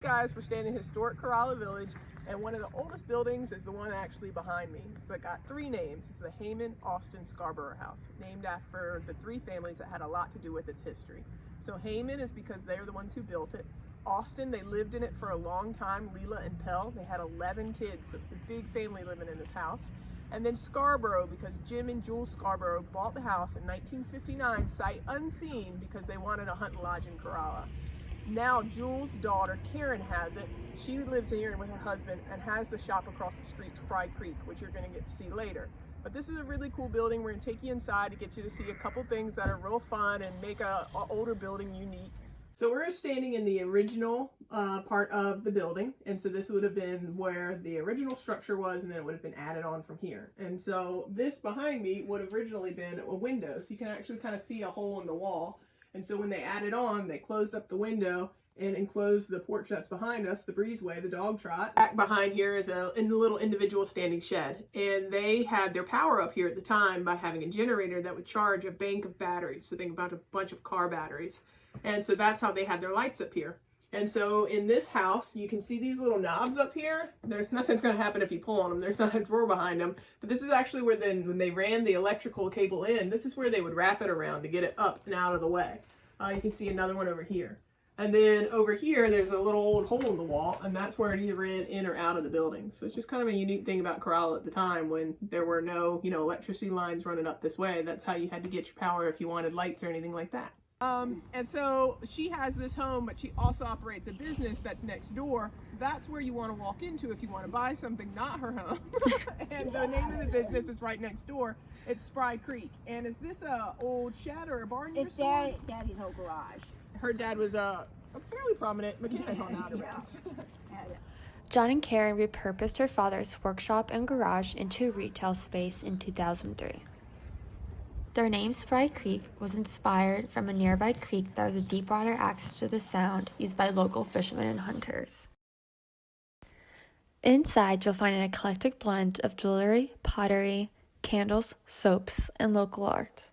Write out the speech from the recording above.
Guys, we're staying in historic Corolla Village, and one of the oldest buildings is the one actually behind me. It's got three names. It's the Hayman-Austin-Scarborough house, named after the three families that had a lot to do with its history. So Hayman is because they're the ones who built it. Austin, they lived in it for a long time, Leela and Pell. They had 11 kids, so it's a big family living in this house. And then Scarborough, because Jim and Jules Scarborough bought the house in 1959, sight unseen, because they wanted a hunting lodge in Corolla. Now Jules' daughter Karen has it. She lives here with her husband and has the shop across the street, Spry Creek, which you're going to get to see later. But this is a really cool building. We're going to take you inside to get you to see a couple things that are real fun and make a older building unique. So we're standing in the original part of the building, and so this would have been where the original structure was, and then it would have been added on from here. And so this behind me would have originally been a window, so you can actually kind of see a hole in the wall. And so when they added on, they closed up the window and enclosed the porch that's behind us, the breezeway, the dog trot. Back behind here is a little individual standing shed. And they had their power up here at the time by having a generator that would charge a bank of batteries. So think about a bunch of car batteries. And so that's how they had their lights up here. And so in this house, you can see these little knobs up here. There's nothing's going to happen if you pull on them. There's not a drawer behind them. But this is actually where then when they ran the electrical cable in, this is where they would wrap it around to get it up and out of the way. You can see another one over here. And then over here, there's a little old hole in the wall, and that's where it either ran in or out of the building. So it's just kind of a unique thing about Corolla at the time when there were no, electricity lines running up this way. That's how you had to get your power if you wanted lights or anything like that. And so she has this home, but she also operates a business that's next door. That's where you want to walk into if you want to buy something, not her home. And the name of the business is right next door. It's Spry Creek. And is this a old shed or a barn? It's Daddy's old garage. Her dad was a fairly prominent mechanic on Outer Banks. John and Karen repurposed her father's workshop and garage into a retail space in 2003. Their name, Spry Creek, was inspired from a nearby creek that was a deep water access to the sound used by local fishermen and hunters. Inside, you'll find an eclectic blend of jewelry, pottery, candles, soaps, and local art.